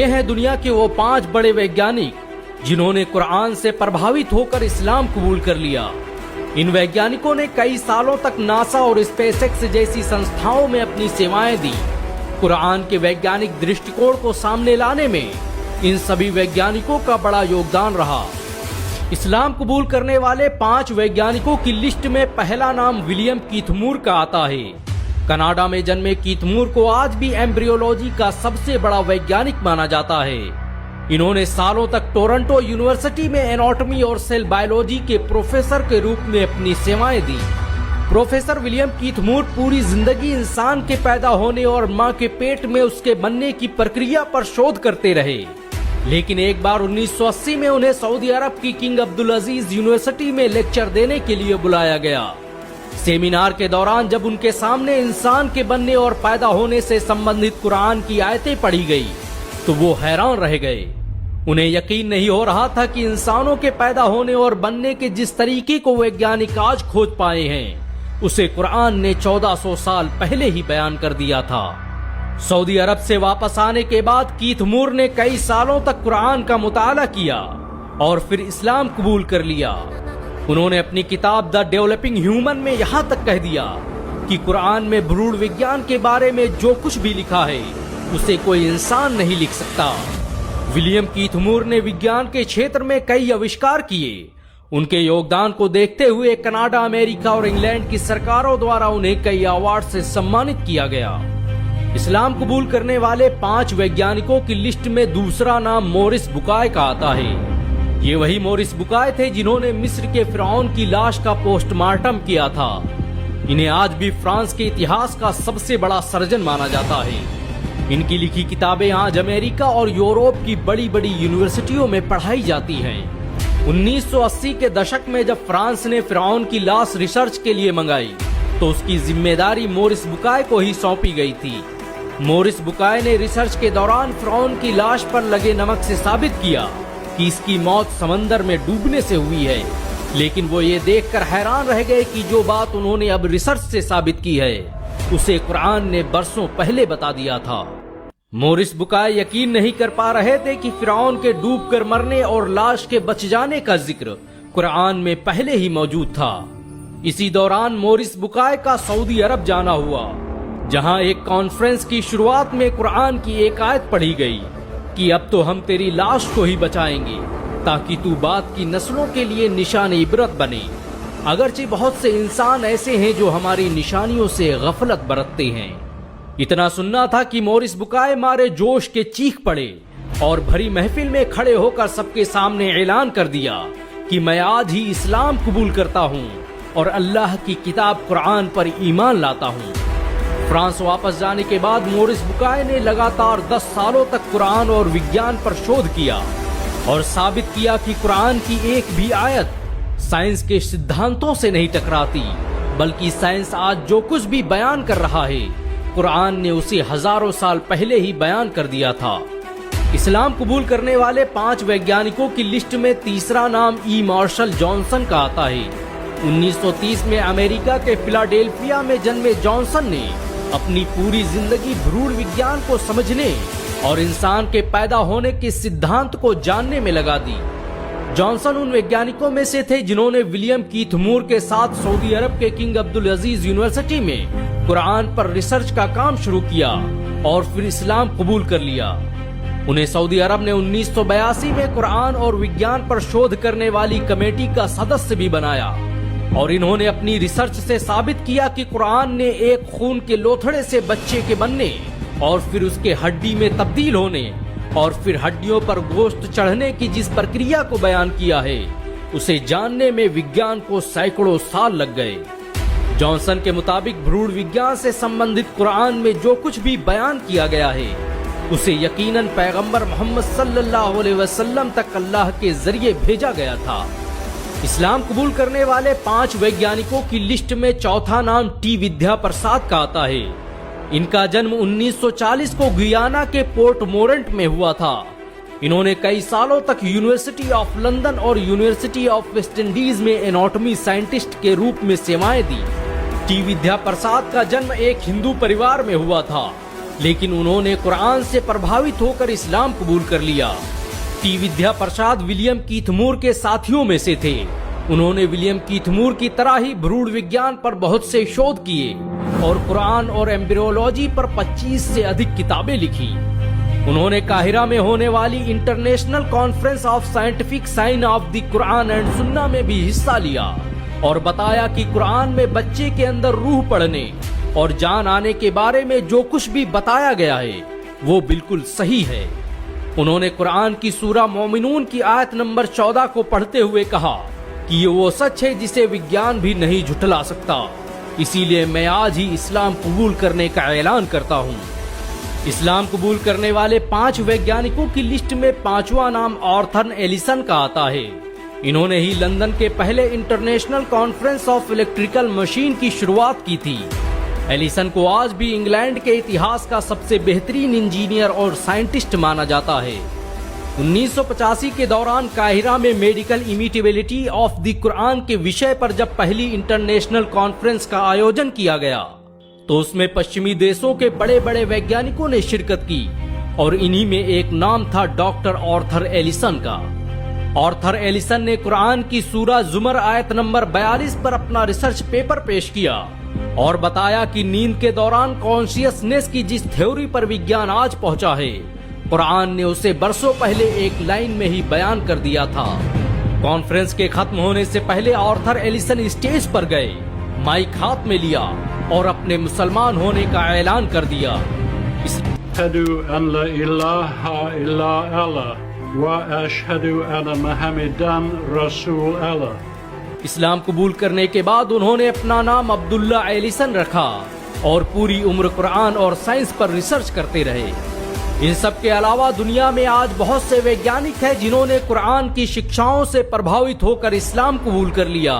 ये हैं दुनिया के वो 5 बड़े वैज्ञानिक जिन्होंने कुरान से प्रभावित होकर इस्लाम कबूल कर लिया। इन वैज्ञानिकों ने कई सालों तक नासा और स्पेसएक्स जैसी संस्थाओं में अपनी सेवाएं दी। कुरान के वैज्ञानिक दृष्टिकोण को सामने लाने में इन सभी वैज्ञानिकों का बड़ा योगदान रहा। इस्लाम कबूल करने वाले 5 वैज्ञानिकों की लिस्ट में पहला नाम विलियम कीथ मूर का आता है। कनाडा में जन्मे कीथ मूर को आज भी एम्ब्रियोलॉजी का सबसे बड़ा वैज्ञानिक माना जाता है। इन्होंने सालों तक टोरंटो यूनिवर्सिटी में एनाटॉमी और सेल बायोलॉजी के प्रोफेसर के रूप में अपनी सेवाएं दी। प्रोफेसर विलियम कीथ मूर पूरी जिंदगी इंसान के पैदा होने और मां के पेट में उसके बनने की प्रक्रिया पर शोध करते रहे। लेकिन एक बार 1980 में उन्हें सऊदी अरब की किंग अब्दुल अजीज यूनिवर्सिटी में लेक्चर देने के लिए बुलाया गया। सेमिनार के दौरान जब उनके सामने इंसान के बनने और पैदा होने से संबंधित कुरान की आयतें पढ़ी गई तो वो हैरान रह गए। उन्हें यकीन नहीं हो रहा था कि इंसानों के पैदा होने और बनने के जिस तरीके को वैज्ञानिक आज खोज पाए हैं उसे कुरान ने 1400 साल पहले ही बयान कर दिया था। सऊदी अरब से वापस आने के बाद कीथ मूर ने कई सालों तक कुरान का मुताला किया और फिर इस्लाम कबूल कर लिया। उन्होंने अपनी किताब द डेवलपिंग ह्यूमन में यहाँ तक कह दिया कि कुरान में भ्रूण विज्ञान के बारे में जो कुछ भी लिखा है उसे कोई इंसान नहीं लिख सकता। विलियम कीथ मूर ने विज्ञान के क्षेत्र में कई आविष्कार किए। उनके योगदान को देखते हुए कनाडा, अमेरिका और इंग्लैंड की सरकारों द्वारा उन्हें कई अवार्ड से सम्मानित किया गया। इस्लाम कबूल करने वाले 5 वैज्ञानिकों की लिस्ट में दूसरा नाम मोरिस बुकाय का आता है। ये वही मोरिस बुकाय थे जिन्होंने मिस्र के फिरौन की लाश का पोस्टमार्टम किया था। इन्हें आज भी फ्रांस के इतिहास का सबसे बड़ा सर्जन माना जाता है। इनकी लिखी किताबें आज अमेरिका और यूरोप की बड़ी बड़ी यूनिवर्सिटियों में पढ़ाई जाती हैं। 1980 के दशक में जब फ्रांस ने फिरौन की लाश रिसर्च के लिए मंगाई तो उसकी जिम्मेदारी मोरिस बुकाय को ही सौंपी गई थी। मोरिस बुकाय ने रिसर्च के दौरान फिरौन की लाश पर लगे नमक से साबित किया कि इसकी मौत समंदर में डूबने से हुई है। लेकिन वो ये देखकर हैरान रह गए कि जो बात उन्होंने अब रिसर्च से साबित की है उसे कुरान ने बरसों पहले बता दिया था। मोरिस बुकाय यकीन नहीं कर पा रहे थे कि फिरौन के डूबकर मरने और लाश के बच जाने का जिक्र कुरान में पहले ही मौजूद था। इसी दौरान मोरिस बुकाय का सऊदी अरब जाना हुआ, जहां एक कॉन्फ्रेंस की शुरुआत में कुरान की एक आयत पढ़ी गई कि अब तो हम तेरी लाश को ही बचाएंगे ताकि तू बाद की नस्लों के लिए निशान इबरत बने। अगरचे बहुत से इंसान ऐसे हैं जो हमारी निशानियों से गफलत बरतते हैं। इतना सुनना था कि मोरिस बुकाय मारे जोश के चीख पड़े और भरी महफिल में खड़े होकर सबके सामने ऐलान कर दिया कि मैं आज ही इस्लाम कबूल करता हूँ और अल्लाह की किताब कुरान पर ईमान लाता हूँ। फ्रांस वापस जाने के बाद मोरिस बुकाय ने लगातार 10 सालों तक कुरान और विज्ञान पर शोध किया और साबित किया कि कुरान की एक भी आयत साइंस के सिद्धांतों से नहीं टकराती, बल्कि साइंस आज जो कुछ भी बयान कर रहा है कुरान ने उसे हजारों साल पहले ही बयान कर दिया था। इस्लाम कबूल करने वाले 5 वैज्ञानिकों की लिस्ट में तीसरा नाम ई मार्शल जॉनसन का आता है। 1930 में अमेरिका के फिलाडेल्फिया में जन्मे जॉनसन ने अपनी पूरी जिंदगी भ्रूण विज्ञान को समझने और इंसान के पैदा होने के सिद्धांत को जानने में लगा दी। जॉनसन उन वैज्ञानिकों में से थे जिन्होंने विलियम कीथ मूर के साथ सऊदी अरब के किंग अब्दुल अजीज यूनिवर्सिटी में कुरान पर रिसर्च का काम शुरू किया और फिर इस्लाम कबूल कर लिया। उन्हें सऊदी अरब ने 1982 में कुरान और विज्ञान पर शोध करने वाली कमेटी का सदस्य भी बनाया और इन्होंने अपनी रिसर्च से साबित किया कि कुरान ने एक खून के लोथड़े से बच्चे के बनने और फिर उसके हड्डी में तब्दील होने और फिर हड्डियों पर गोश्त चढ़ने की जिस प्रक्रिया को बयान किया है उसे जानने में विज्ञान को सैकड़ों साल लग गए। जॉनसन के मुताबिक भ्रूण विज्ञान से संबंधित कुरान में जो कुछ भी बयान किया गया है उसे यकीनन पैगंबर मोहम्मद सल्लल्लाहु अलैहि वसल्लम तक अल्लाह के जरिए भेजा गया था। इस्लाम कबूल करने वाले 5 वैज्ञानिकों की लिस्ट में चौथा नाम टी विद्या प्रसाद का आता है। इनका जन्म 1940 को गुयाना के पोर्ट मोरेंट में हुआ था। इन्होंने कई सालों तक यूनिवर्सिटी ऑफ लंदन और यूनिवर्सिटी ऑफ वेस्ट इंडीज में एनाटॉमी साइंटिस्ट के रूप में सेवाएं दी। टी विद्या प्रसाद का जन्म एक हिंदू परिवार में हुआ था। लेकिन उन्होंने कुरान से प्रभावित होकर इस्लाम कबूल कर लिया। टी विद्या प्रसाद विलियम कीथमूर के साथियों में से थे। उन्होंने विलियम कीथमूर की तरह ही भ्रूण विज्ञान पर बहुत से शोध किए और कुरान और एम्ब्रियोलॉजी पर 25 से अधिक किताबें लिखी। उन्होंने काहिरा में होने वाली international conference of scientific sign of the Quran and Sunnah में भी हिस्सा लिया और बताया कि कुरान में बच्चे के अंदर रूह पढ़ने और जान आने के बारे में जो कुछ भी बताया गया है वो बिल्कुल सही है। उन्होंने कुरान की सूरा मोमिनून की आयत नंबर 14 को पढ़ते हुए कहा कि ये वो सच है जिसे विज्ञान भी नहीं झुठला सकता, इसीलिए मैं आज ही इस्लाम कबूल करने का ऐलान करता हूँ। इस्लाम कबूल करने वाले 5 वैज्ञानिकों की लिस्ट में 5वां नाम आर्थर एलिसन का आता है। इन्होंने ही लंदन के पहले international conference of electrical machine की शुरुआत की थी। एलिसन को आज भी इंग्लैंड के इतिहास का सबसे बेहतरीन इंजीनियर और साइंटिस्ट माना जाता है। 1985 के दौरान काहिरा में मेडिकल इमिटेबिलिटी ऑफ द कुरान के विषय पर जब पहली इंटरनेशनल कॉन्फ्रेंस का आयोजन किया गया तो उसमें पश्चिमी देशों के बड़े बड़े वैज्ञानिकों ने शिरकत की और इन्हीं में एक नाम था डॉक्टर आर्थर एलिसन का। आर्थर एलिसन ने कुरान की सूरा जुमर आयत नंबर 42 पर अपना रिसर्च पेपर पेश किया और बताया कि नींद के दौरान कॉन्शियसनेस की जिस थ्योरी पर विज्ञान आज पहुंचा है, कुरान ने उसे बरसों पहले एक लाइन में ही बयान कर दिया था। कॉन्फ्रेंस के खत्म होने से पहले आर्थर एलिसन स्टेज पर गए, माइक हाथ में लिया और अपने मुसलमान होने का ऐलान कर दिया। अशहदु अन ला इलाहा इल्ला अल्लाह व अशहदु अन्न मुहम्मदन रसूल अल्लाह। इस्लाम कबूल करने के बाद उन्होंने अपना नाम अब्दुल्ला एलिसन रखा और पूरी उम्र कुरान और साइंस पर रिसर्च करते रहे। इन सब के अलावा दुनिया में आज बहुत से वैज्ञानिक हैं जिन्होंने कुरान की शिक्षाओं से प्रभावित होकर इस्लाम कबूल कर लिया।